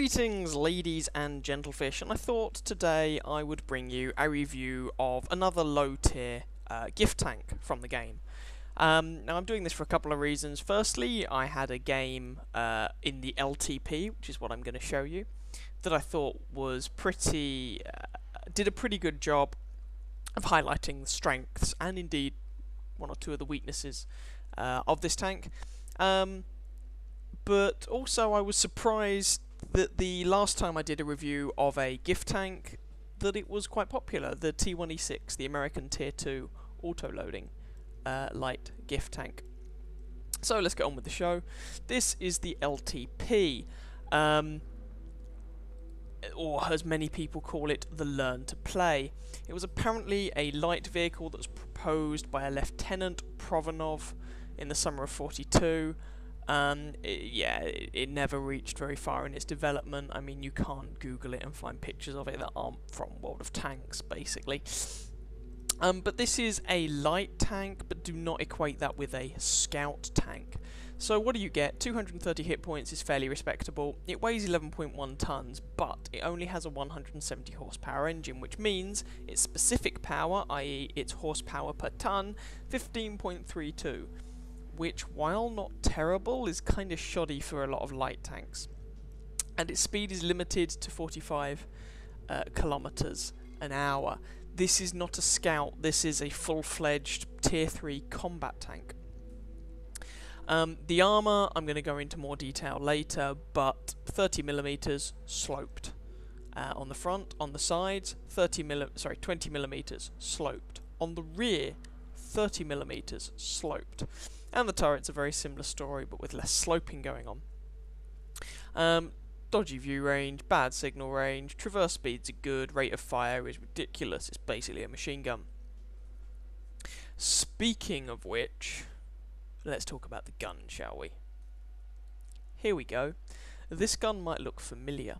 Greetings, ladies and gentlefish, and I thought today I would bring you a review of another low-tier gift tank from the game. Now I'm doing this for a couple of reasons. Firstly, I had a game in the LTP, which is what I'm going to show you, that I thought was did a pretty good job of highlighting the strengths and indeed one or two of the weaknesses of this tank. But also I was surprised that the last time I did a review of a gift tank that it was quite popular, the T1E6, the American Tier 2 auto-loading light gift tank. So let's get on with the show. This is the LTP, or as many people call it, the Learn to Play. It was apparently a light vehicle that was proposed by a Lieutenant Provanov in the summer of '42. It never reached very far in its development. I mean, you can't Google it and find pictures of it that aren't from World of Tanks, basically. But this is a light tank, but do not equate that with a scout tank. So what do you get? 230 hit points is fairly respectable. It weighs 11.1 tons, but it only has a 170 horsepower engine, which means its specific power, i.e. its horsepower per ton, 15.32. which, while not terrible, is kind of shoddy for a lot of light tanks. And its speed is limited to 45 kilometers an hour. This is not a scout, this is a full-fledged Tier 3 combat tank. The armour, I'm going to go into more detail later, but 30mm sloped on the front, on the sides, 20mm sloped. On the rear, 30mm sloped. And the turret's a very similar story, but with less sloping going on. Dodgy view range, bad signal range, traverse speeds are good, rate of fire is ridiculous, it's basically a machine gun. Speaking of which, let's talk about the gun, shall we? Here we go. This gun might look familiar.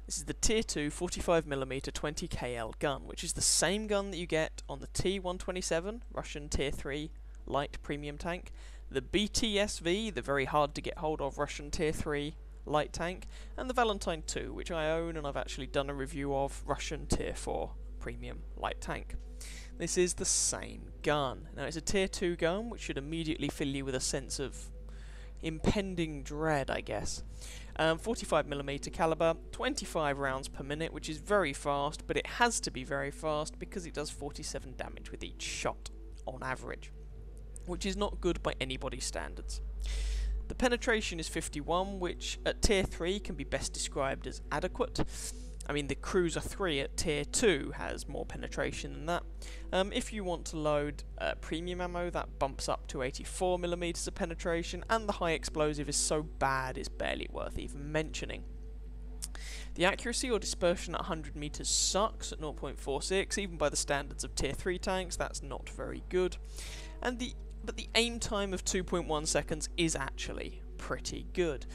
This is the Tier 2 45mm 20KL gun, which is the same gun that you get on the T127, Russian Tier 3 light premium tank, the BTSV, the very hard to get hold of Russian Tier 3 light tank, and the Valentine 2, which I own and I've actually done a review of, Russian Tier 4 premium light tank. This is the same gun. Now it's a Tier 2 gun, which should immediately fill you with a sense of impending dread, I guess. 45mm caliber, 25 rounds per minute, which is very fast, but it has to be very fast because it does 47 damage with each shot on average, which is not good by anybody's standards. The penetration is 51, which at Tier 3 can be best described as adequate. I mean, the Cruiser 3 at Tier 2 has more penetration than that. If you want to load premium ammo, that bumps up to 84mm of penetration, and the high explosive is so bad it's barely worth even mentioning. The accuracy or dispersion at 100 meters sucks at 0.46, even by the standards of Tier 3 tanks, that's not very good. But the aim time of 2.1 seconds is actually pretty good.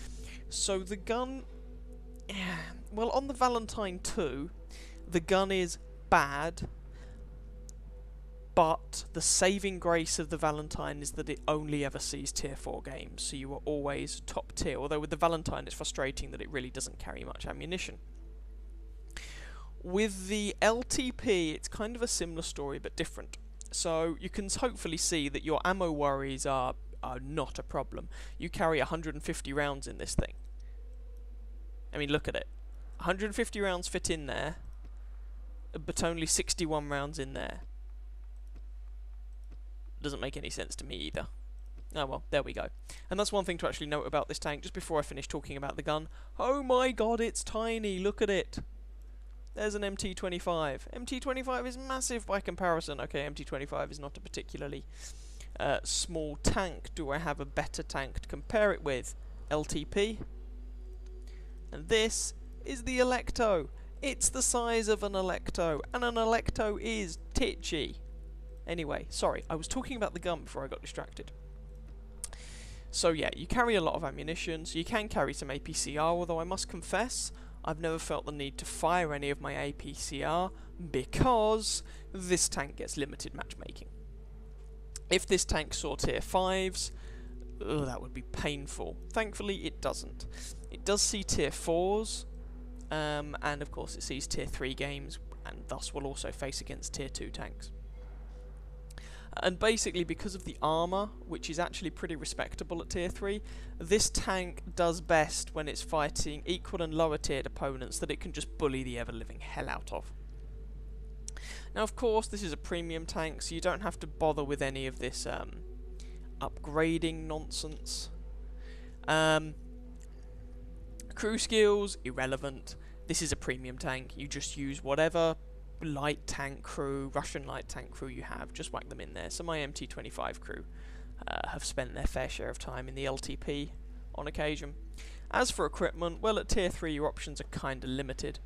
So the gun, well, on the Valentine 2, the gun is bad, but the saving grace of the Valentine is that it only ever sees Tier 4 games, so you are always top tier, although with the Valentine it's frustrating that it really doesn't carry much ammunition. With the LTP, it's kind of a similar story but different. So you can hopefully see that your ammo worries are not a problem. You carry 150 rounds in this thing. I mean, look at it. 150 rounds fit in there, but only 61 rounds in there. Doesn't make any sense to me either. Oh well, there we go. And that's one thing to actually note about this tank, just before I finish talking about the gun. Oh my god, it's tiny, look at it! There's an MT25. MT25 is massive by comparison. Okay, MT25 is not a particularly small tank. Do I have a better tank to compare it with? LTP. And this is the Electo. It's the size of an Electo, and an Electo is titchy. Anyway, sorry, I was talking about the gun before I got distracted. So yeah, you carry a lot of ammunition, so you can carry some APCR, although I must confess, I've never felt the need to fire any of my APCR because this tank gets limited matchmaking. If this tank saw Tier 5s, that would be painful. Thankfully it doesn't. It does see Tier 4s, and of course it sees tier 3 games, and thus will also face against tier 2 tanks. And basically, because of the armour, which is actually pretty respectable at tier 3, this tank does best when it's fighting equal and lower tiered opponents that it can just bully the ever-living hell out of. Now, of course, this is a premium tank, so you don't have to bother with any of this upgrading nonsense. Crew skills, irrelevant. This is a premium tank. You just use whatever light tank crew, Russian light tank crew you have, just whack them in there. So my MT-25 crew have spent their fair share of time in the LTP on occasion. As for equipment, well, at tier 3 your options are kind of limited.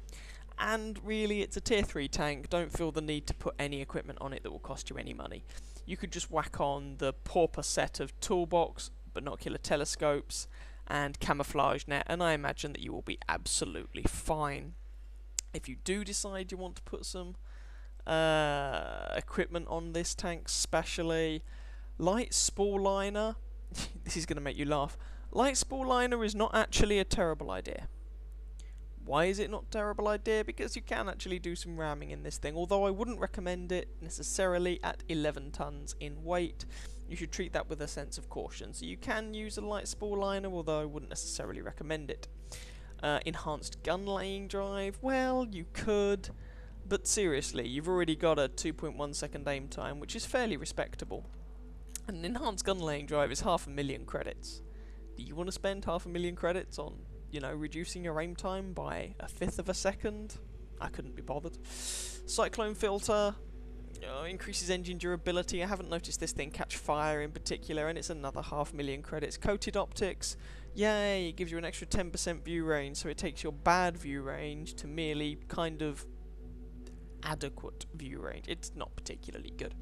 And really, it's a tier 3 tank. Don't feel the need to put any equipment on it that will cost you any money. You could just whack on the pauper set of toolbox, binocular telescopes, and camouflage net, and I imagine that you will be absolutely fine. If you do decide you want to put some equipment on this tank, specially light spool liner, this is going to make you laugh. Light spool liner is not actually a terrible idea. Why is it not a terrible idea? Because you can actually do some ramming in this thing, although I wouldn't recommend it necessarily at 11 tons in weight. You should treat that with a sense of caution. So you can use a light spool liner, although I wouldn't necessarily recommend it. Enhanced gun laying drive, well, you could, but seriously, you've already got a 2.1 second aim time, which is fairly respectable. And an enhanced gun laying drive is 500,000 credits. Do you want to spend 500,000 credits on, you know, reducing your aim time by 1/5 of a second? I couldn't be bothered. Cyclone filter increases engine durability. I haven't noticed this thing catch fire in particular, and it's another 500,000 credits. Coated optics, yay, it gives you an extra 10% view range, so it takes your bad view range to merely kind of adequate view range. It's not particularly good.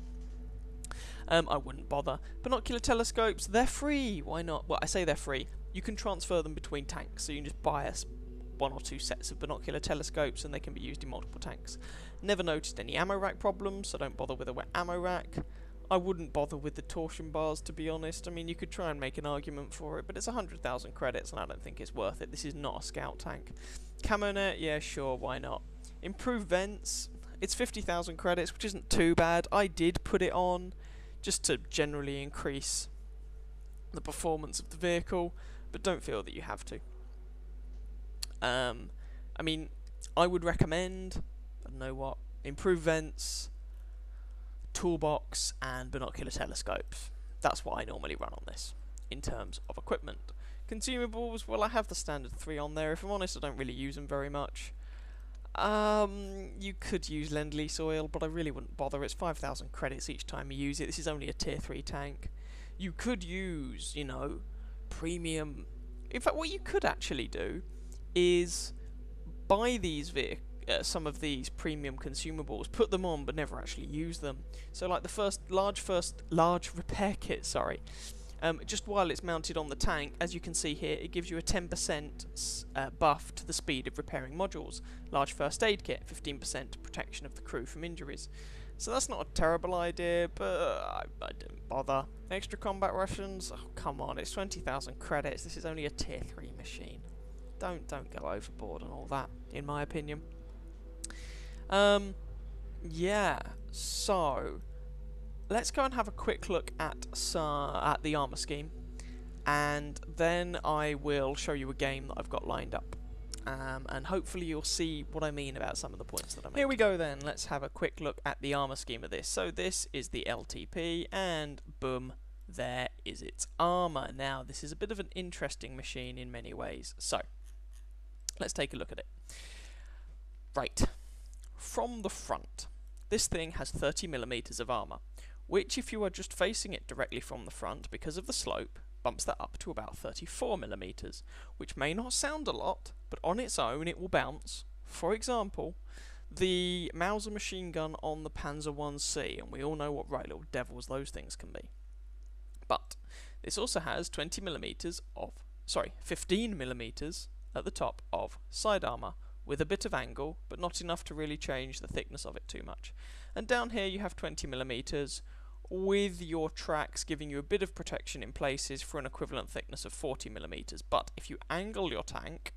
I wouldn't bother. Binocular telescopes, they're free. Why not? Well, I say they're free. You can transfer them between tanks, so you can just buy one or two sets of binocular telescopes and they can be used in multiple tanks. Never noticed any ammo rack problems, so don't bother with a wet ammo rack. I wouldn't bother with the torsion bars, to be honest. I mean, you could try and make an argument for it, but it's 100,000 credits and I don't think it's worth it. This is not a scout tank. Camo net, yeah, sure, why not? Improved vents, it's 50,000 credits, which isn't too bad. I did put it on just to generally increase the performance of the vehicle, but don't feel that you have to. I mean, I would recommend, I don't know what, improved vents, toolbox, and binocular telescopes. That's what I normally run on this, in terms of equipment. Consumables, well, I have the standard 3 on there. If I'm honest, I don't really use them very much. You could use Lend-Lease oil, but I really wouldn't bother. It's 5,000 credits each time you use it. This is only a tier 3 tank. You could use, you know, premium. In fact, what you could actually do is buy these some of these premium consumables, put them on, but never actually use them. So, like the first large repair kit, sorry. Just while it's mounted on the tank, as you can see here, it gives you a 10% buff to the speed of repairing modules. Large first aid kit, 15% protection of the crew from injuries. So that's not a terrible idea, but I didn't bother. Extra combat rations, oh come on, it's 20,000 credits. This is only a tier 3 machine. Don't go overboard on all that, in my opinion. Yeah, so let's go and have a quick look at the armour scheme, and then I will show you a game that I've got lined up, and hopefully you'll see what I mean about some of the points that I make. Here we go then, let's have a quick look at the armour scheme of this. So this is the LTP, and boom, there is its armour. Now this is a bit of an interesting machine in many ways, so let's take a look at it. Right, from the front, this thing has 30mm of armour, which, if you are just facing it directly from the front because of the slope, bumps that up to about 34mm, which may not sound a lot, but on its own it will bounce. For example, the Mauser machine gun on the Panzer 1C, and we all know what right little devils those things can be. But this also has 15mm at the top of side armour, with a bit of angle, but not enough to really change the thickness of it too much. And down here you have 20mm, with your tracks giving you a bit of protection in places for an equivalent thickness of 40mm. But if you angle your tank,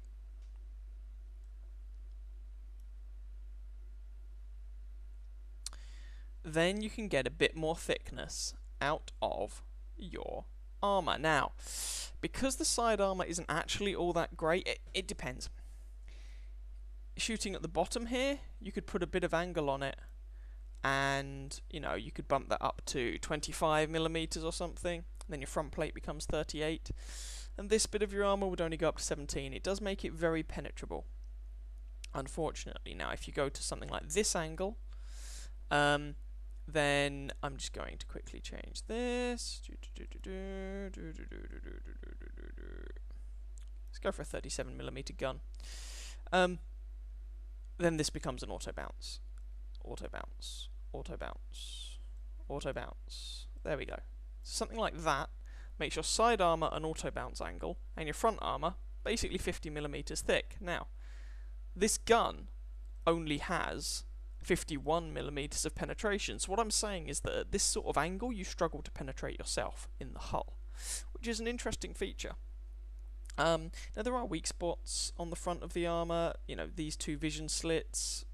then you can get a bit more thickness out of your armour. Now, because the side armour isn't actually all that great, it depends. Shooting at the bottom here, you could put a bit of angle on it, and you know, you could bump that up to 25mm or something, then your front plate becomes 38, and this bit of your armour would only go up to 17. It does make it very penetrable, unfortunately. Now if you go to something like this angle, then I'm just going to quickly change this. Let's go for a 37mm gun. Then this becomes an auto bounce. Auto bounce. Auto bounce. Auto bounce. There we go. So something like that makes your side armour an auto bounce angle, and your front armour basically 50mm thick. Now, this gun only has 51mm of penetration, so what I'm saying is that at this sort of angle you struggle to penetrate yourself in the hull, which is an interesting feature. Now there are weak spots on the front of the armour, you know, these two vision slits.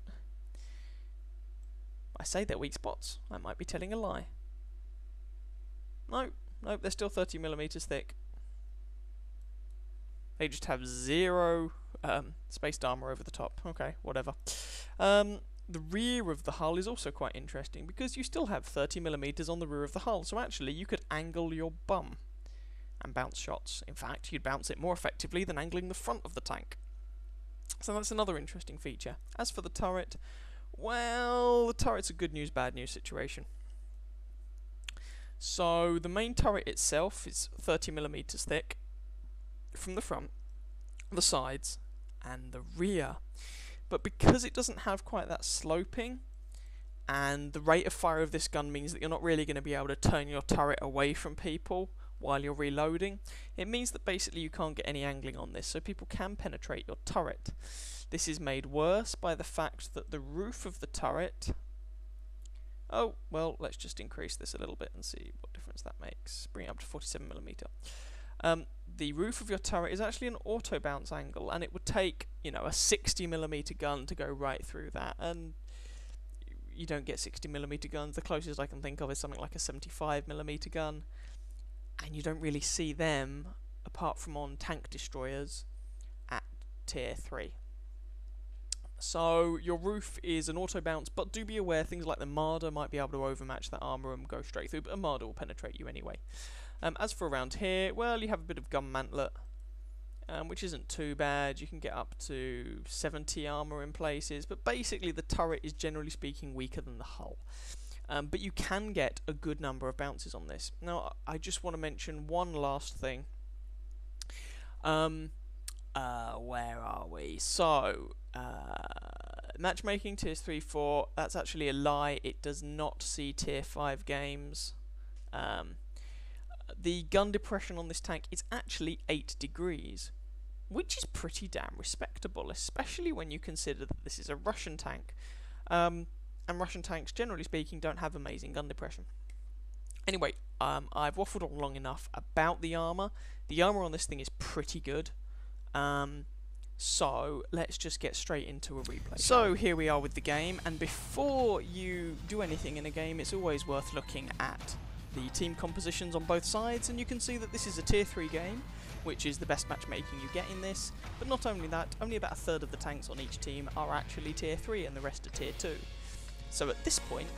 I say they're weak spots, I might be telling a lie. Nope, they're still 30mm thick. They just have zero spaced armour over the top. Okay, whatever. The rear of the hull is also quite interesting, because you still have 30mm on the rear of the hull, so actually you could angle your bum and bounce shots. In fact, you'd bounce it more effectively than angling the front of the tank. So that's another interesting feature. As for the turret, well, the turret's a good news, bad news situation. So the main turret itself is 30mm thick from the front, the sides, and the rear. But because it doesn't have quite that sloping, and the rate of fire of this gun means that you're not really going to be able to turn your turret away from people while you're reloading, it means that basically you can't get any angling on this, so people can penetrate your turret. This is made worse by the fact that the roof of the turret... Oh, well, let's just increase this a little bit and see what difference that makes. Bring it up to 47mm. The roof of your turret is actually an auto bounce angle, and it would take, you know, a 60mm gun to go right through that, and you don't get 60mm guns. The closest I can think of is something like a 75mm gun, and you don't really see them apart from on tank destroyers at tier 3. So your roof is an auto bounce, but do be aware things like the Marder might be able to overmatch that armour and go straight through, but a Marder will penetrate you anyway. As for around here, well, you have a bit of gun mantlet, which isn't too bad. You can get up to 70 armour in places, but basically the turret is generally speaking weaker than the hull. But you can get a good number of bounces on this. Now, I just want to mention one last thing. Where are we? So, matchmaking tiers 3, 4, that's actually a lie. It does not see tier 5 games. The gun depression on this tank is actually 8 degrees, which is pretty damn respectable, especially when you consider that this is a Russian tank. And Russian tanks, generally speaking, don't have amazing gun depression. Anyway, I've waffled on long enough about the armour. The armour on this thing is pretty good. So let's just get straight into a replay. So here we are with the game, and before you do anything in a game, it's always worth looking at the team compositions on both sides, and you can see that this is a tier 3 game, which is the best matchmaking you get in this. But not only that, only about a third of the tanks on each team are actually tier 3 and the rest are tier 2. So at this point,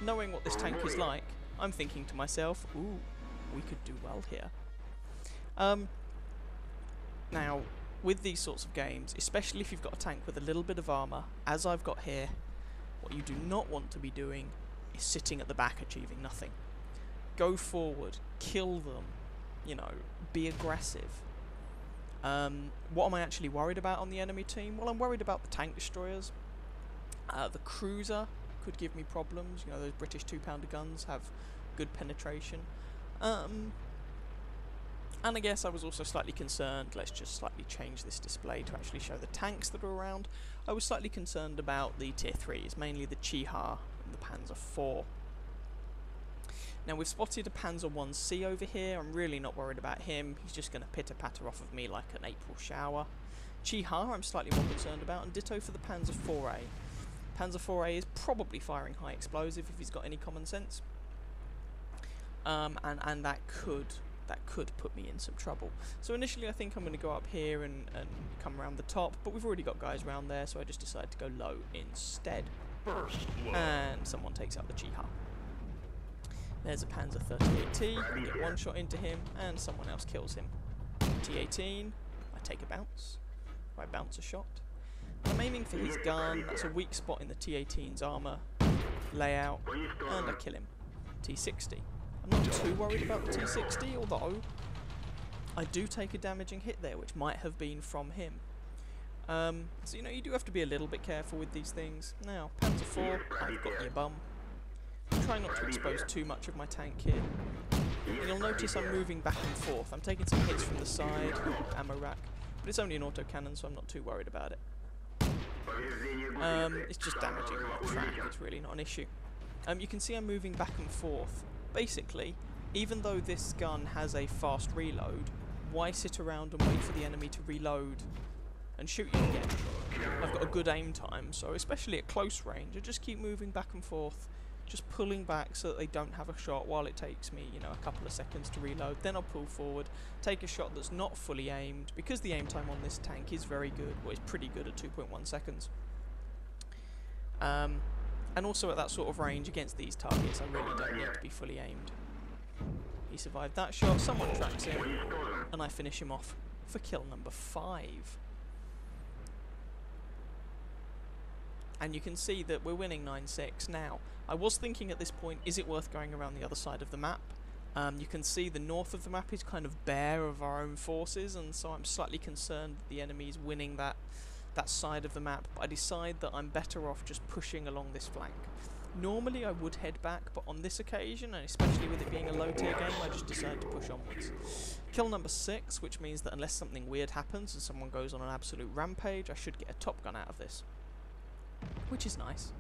knowing what this tank is like, I'm thinking to myself, ooh, we could do well here. Now, with these sorts of games, especially if you've got a tank with a little bit of armour, as I've got here, what you do not want to be doing is sitting at the back achieving nothing. Go forward, kill them, you know, be aggressive. What am I actually worried about on the enemy team? Well, I'm worried about the tank destroyers. The cruiser could give me problems. You know, those British 2-pounder guns have good penetration. And I guess I was also slightly concerned, let's just slightly change this display to actually show the tanks that are around. I was slightly concerned about the tier 3s, mainly the Chiha and the Panzer IV. Now we've spotted a Panzer 1C over here. I'm really not worried about him. He's just going to pitter-patter off of me like an April shower. Chiha I'm slightly more concerned about, and ditto for the Panzer 4A. Panzer IV-A is probably firing high explosive if he's got any common sense. And that could put me in some trouble. So initially I think I'm going to go up here and come around the top, but we've already got guys around there, so I just decided to go low instead. And someone takes out the Chiha. There's a Panzer 38T, I get one shot into him, and someone else kills him. T-18, I take a bounce, I bounce a shot. I'm aiming for his gun, that's a weak spot in the T-18's armour layout, and I kill him. T-60. I'm not too worried about the T-60, although I do take a damaging hit there, which might have been from him. So, you know, you do have to be a little bit careful with these things. Now, Panzer IV, I've got your bum. I'm trying not to expose too much of my tank here. And you'll notice I'm moving back and forth. I'm taking some hits from the side, ammo rack, but it's only an autocannon, so I'm not too worried about it. It's just damaging my track, it's really not an issue. You can see I'm moving back and forth. Basically, even though this gun has a fast reload, why sit around and wait for the enemy to reload and shoot you again? I've got a good aim time, so especially at close range, I just keep moving back and forth, just pulling back so that they don't have a shot while it takes me, you know, a couple of seconds to reload. Then I'll pull forward, take a shot that's not fully aimed, because the aim time on this tank is very good, well, it's pretty good at 2.1 seconds. And also at that sort of range against these targets, I really don't need to be fully aimed. He survived that shot, someone tracks him, and I finish him off for kill number 5. And you can see that we're winning 9-6. Now, I was thinking at this point, is it worth going around the other side of the map? You can see the north of the map is kind of bare of our own forces, and so I'm slightly concerned that the enemy is winning that side of the map, but I decide that I'm better off just pushing along this flank. Normally I would head back, but on this occasion, and especially with it being a low tier game, I just decided to push onwards. Kill number 6, which means that unless something weird happens and someone goes on an absolute rampage, I should get a top gun out of this, which is nice.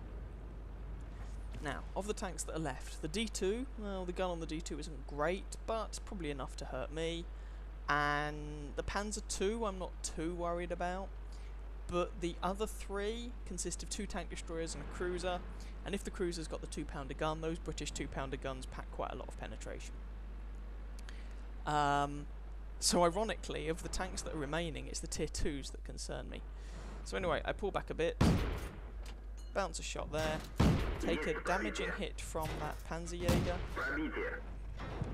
Now, of the tanks that are left, the D2, well, the gun on the D2 isn't great, but it's probably enough to hurt me. And the Panzer II I'm not too worried about. But the other 3 consist of 2 tank destroyers and a cruiser, and if the cruiser's got the 2-pounder gun, those British 2-pounder guns pack quite a lot of penetration. So ironically, of the tanks that are remaining, it's the tier 2s that concern me. So anyway, I pull back a bit, bounce a shot there, take a damaging hit from that Panzerjäger,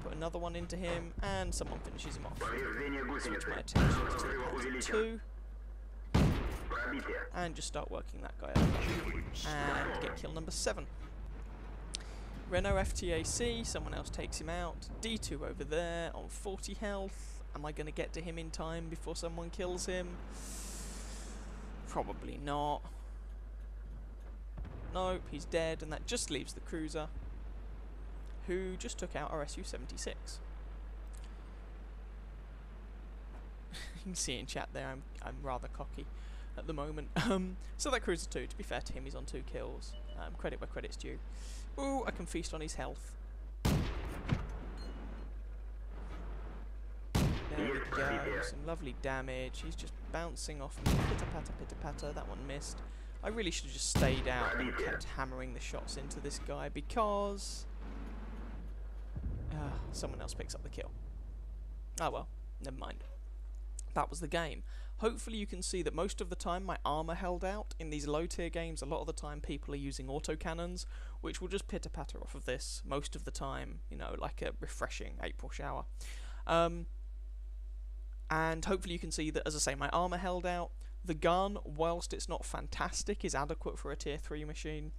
put another one into him, and someone finishes him off. Switch my attention to the Panzer II, and just start working that guy over, and get kill number 7. Renault FTAC, someone else takes him out. D2 over there on 40 health. Am I going to get to him in time before someone kills him? Probably not. Nope, he's dead, and that just leaves the cruiser, who just took out our Su-76. You can see in chat there I'm rather cocky at the moment. So that cruiser 2, to be fair to him, he's on 2 kills. Credit where credit's due. Ooh, I can feast on his health. There we go, some lovely damage. He's just bouncing off me. Pitter patter, pitter patter. That one missed. I really should have just stayed out and kept hammering the shots into this guy, because someone else picks up the kill. Oh well, never mind. That was the game. Hopefully you can see that most of the time my armour held out. In these low tier games, a lot of the time people are using autocannons, which will just pitter patter off of this most of the time, you know, like a refreshing April shower. And hopefully you can see that, as I say, my armour held out. The gun, whilst it's not fantastic, is adequate for a tier 3 machine.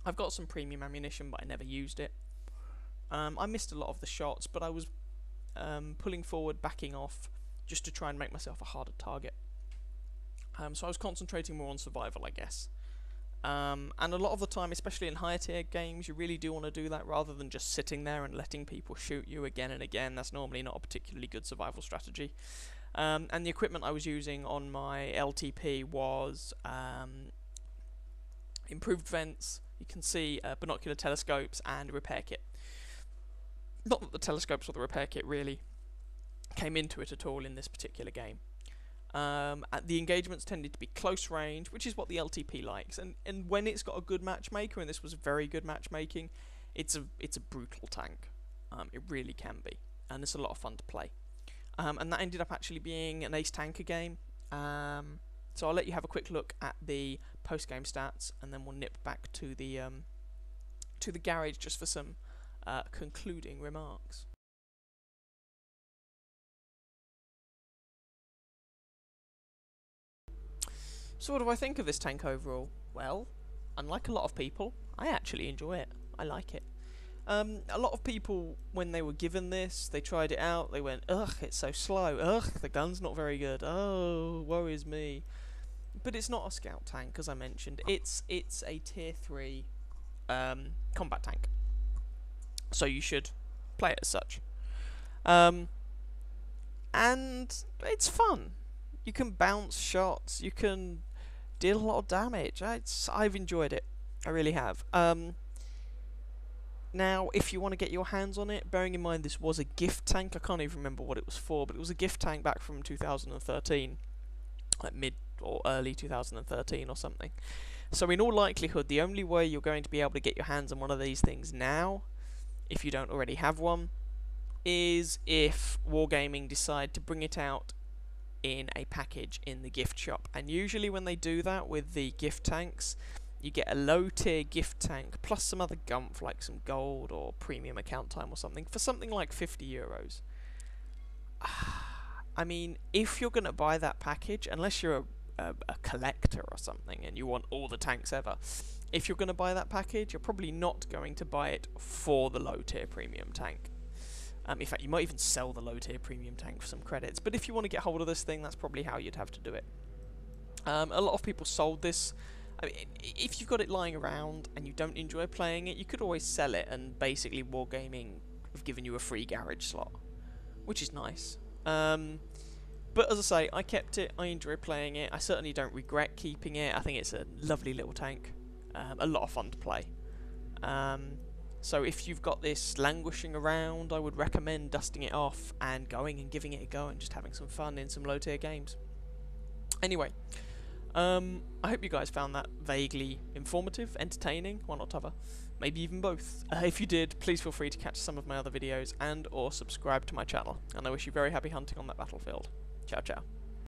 I've got some premium ammunition, but I never used it. I missed a lot of the shots, but I was pulling forward, backing off, just to try and make myself a harder target. So I was concentrating more on survival, I guess. And a lot of the time, especially in higher tier games, you really do want to do that rather than just sitting there and letting people shoot you again and again. That's normally not a particularly good survival strategy. And the equipment I was using on my LTP was improved vents, you can see binocular telescopes, and a repair kit. Not that the telescopes or the repair kit really came into it at all in this particular game. The engagements tended to be close range, which is what the LTP likes. And when it's got a good matchmaker, and this was very good matchmaking, it's a brutal tank. It really can be, and it's a lot of fun to play. And that ended up actually being an ace tanker game. So I'll let you have a quick look at the post-game stats, and then we'll nip back to the garage just for some concluding remarks. So what do I think of this tank overall? Well, unlike a lot of people, I actually enjoy it. I like it. A lot of people, when they were given this, they tried it out, they went, ugh, it's so slow, ugh, the gun's not very good, oh, worries me. But it's not a scout tank, as I mentioned. It's a tier 3 combat tank. So you should play it as such. And it's fun. You can bounce shots, you can deal a lot of damage. I've enjoyed it. I really have. Now, if you want to get your hands on it, bearing in mind this was a gift tank, I can't even remember what it was for, but it was a gift tank back from 2013, like mid or early 2013 or something. So in all likelihood, the only way you're going to be able to get your hands on one of these things now, if you don't already have one, is if Wargaming decide to bring it out in a package in the gift shop. And usually when they do that with the gift tanks, you get a low tier gift tank plus some other gumph like some gold or premium account time or something for something like €50. I mean, if you're going to buy that package, unless you're a collector or something and you want all the tanks ever, if you're going to buy that package, you're probably not going to buy it for the low tier premium tank. In fact, you might even sell the low tier premium tank for some credits, but if you want to get hold of this thing, that's probably how you'd have to do it. A lot of people sold this. I mean, if you've got it lying around and you don't enjoy playing it, you could always sell it, and basically Wargaming have given you a free garage slot, which is nice. But as I say, I kept it, I enjoy playing it, I certainly don't regret keeping it. I think it's a lovely little tank, a lot of fun to play. So if you've got this languishing around, I would recommend dusting it off and going and giving it a go and just having some fun in some low tier games. Anyway, I hope you guys found that vaguely informative, entertaining, one or t'other, maybe even both. If you did, please feel free to catch some of my other videos and or subscribe to my channel, and I wish you very happy hunting on that battlefield. Ciao ciao.